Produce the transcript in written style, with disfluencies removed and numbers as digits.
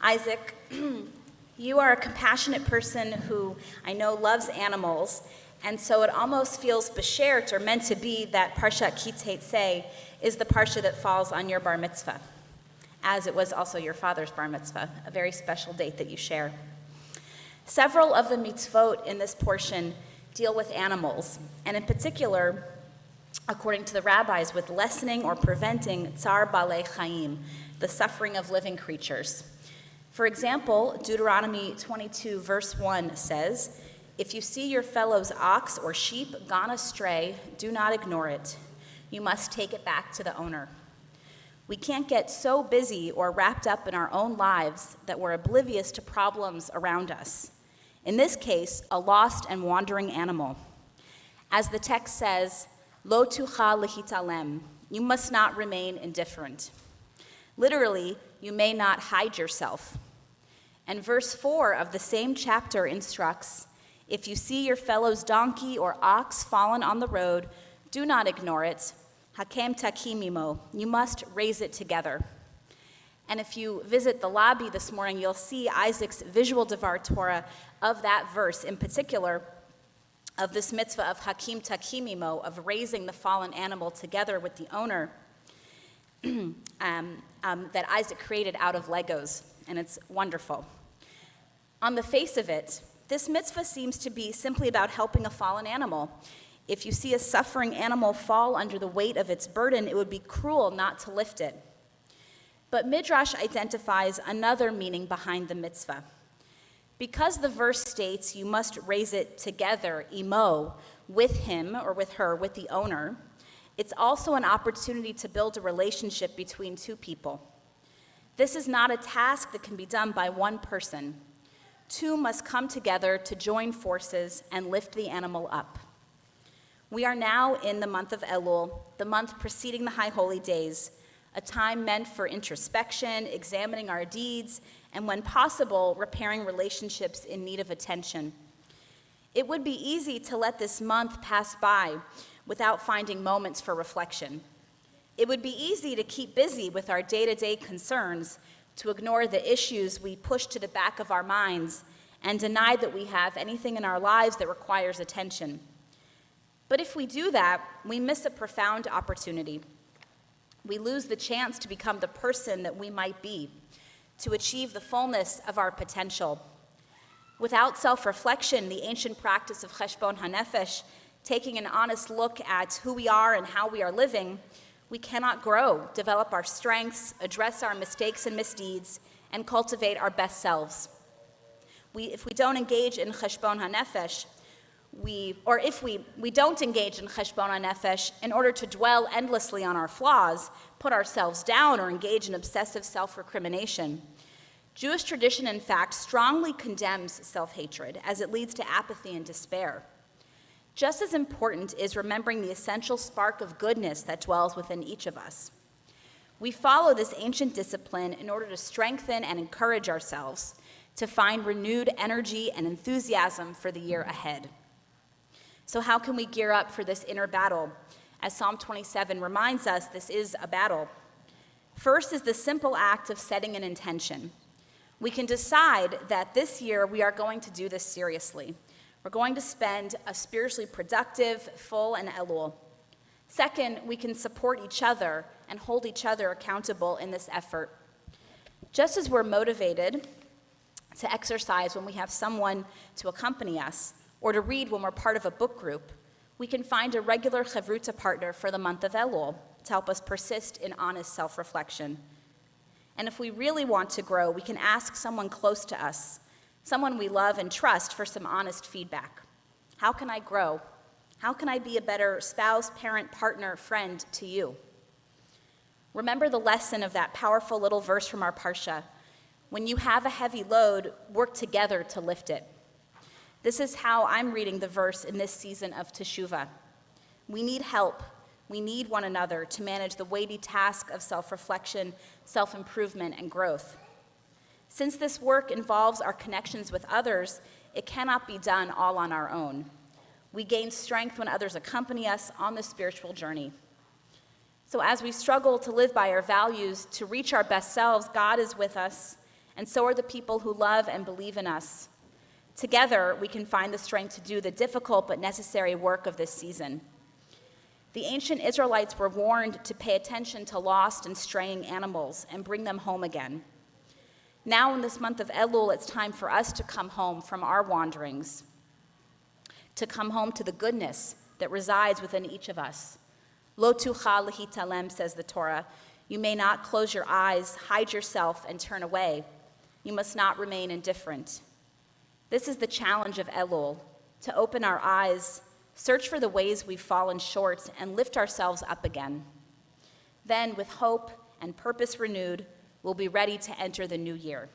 Isaac, you are a compassionate person who I know loves animals, and so it almost feels beshert or meant to be that Parashat Ki Tetzei is the parsha that falls on your bar mitzvah, as it was also your father's bar mitzvah, a very special date that you share. Several of the mitzvot in this portion deal with animals, and in particular, according to the rabbis, with lessening or preventing tsar balei chaim, the suffering of living creatures. For example, Deuteronomy 22 verse 1 says, "If you see your fellow's ox or sheep gone astray, do not ignore it. You must take it back to the owner." We can't get so busy or wrapped up in our own lives that we're oblivious to problems around us. In this case, a lost and wandering animal. As the text says, "Lo tucha lehitalem," you must not remain indifferent. Literally, you may not hide yourself. And verse 4 of the same chapter instructs, "If you see your fellow's donkey or ox fallen on the road, do not ignore it. Hakem takimimo, you must raise it together." And if you visit the lobby this morning, you'll see Isaac's visual Devar Torah of that verse, in particular, of this mitzvah of hakim takimimo, of raising the fallen animal together with the owner, that Isaac created out of Legos, and it's wonderful. On the face of it, this mitzvah seems to be simply about helping a fallen animal. If you see a suffering animal fall under the weight of its burden, it would be cruel not to lift it. But Midrash identifies another meaning behind the mitzvah. Because the verse states you must raise it together, imo, with him or with her, with the owner, it's also an opportunity to build a relationship between two people. This is not a task that can be done by one person. Two must come together to join forces and lift the animal up. We are now in the month of Elul, the month preceding the High Holy Days, a time meant for introspection, examining our deeds, and when possible, repairing relationships in need of attention. It would be easy to let this month pass by without finding moments for reflection. It would be easy to keep busy with our day-to-day concerns, to ignore the issues we push to the back of our minds, and deny that we have anything in our lives that requires attention. But if we do that, we miss a profound opportunity. We lose the chance to become the person that we might be, to achieve the fullness of our potential. Without self-reflection, the ancient practice of Cheshbon Hanefesh, taking an honest look at who we are and how we are living, we cannot grow, develop our strengths, address our mistakes and misdeeds, and cultivate our best selves. If we don't engage in Cheshbon HaNefesh, if we don't engage in Cheshbon HaNefesh in order to dwell endlessly on our flaws, put ourselves down, or engage in obsessive self-recrimination, Jewish tradition, in fact, strongly condemns self-hatred as it leads to apathy and despair. Just as important is remembering the essential spark of goodness that dwells within each of us. We follow this ancient discipline in order to strengthen and encourage ourselves to find renewed energy and enthusiasm for the year ahead. So how can we gear up for this inner battle? As Psalm 27 reminds us, this is a battle. First is the simple act of setting an intention. We can decide that this year we are going to do this seriously. We're going to spend a spiritually productive, full, and Elul. Second, we can support each other and hold each other accountable in this effort. Just as we're motivated to exercise when we have someone to accompany us, or to read when we're part of a book group, we can find a regular chavruta partner for the month of Elul to help us persist in honest self-reflection. And if we really want to grow, we can ask someone close to us, someone we love and trust, for some honest feedback. How can I grow? How can I be a better spouse, parent, partner, friend to you? Remember the lesson of that powerful little verse from our parsha. When you have a heavy load, work together to lift it. This is how I'm reading the verse in this season of Teshuvah. We need help. We need one another to manage the weighty task of self-reflection, self-improvement, and growth. Since this work involves our connections with others, it cannot be done all on our own. We gain strength when others accompany us on the spiritual journey. So as we struggle to live by our values, to reach our best selves, God is with us, and so are the people who love and believe in us. Together, we can find the strength to do the difficult but necessary work of this season. The ancient Israelites were warned to pay attention to lost and straying animals and bring them home again. Now, in this month of Elul, it's time for us to come home from our wanderings, to come home to the goodness that resides within each of us. Lo tucha lehitalem, says the Torah. You may not close your eyes, hide yourself, and turn away. You must not remain indifferent. This is the challenge of Elul, to open our eyes, search for the ways we've fallen short, and lift ourselves up again. Then, with hope and purpose renewed, we'll be ready to enter the new year.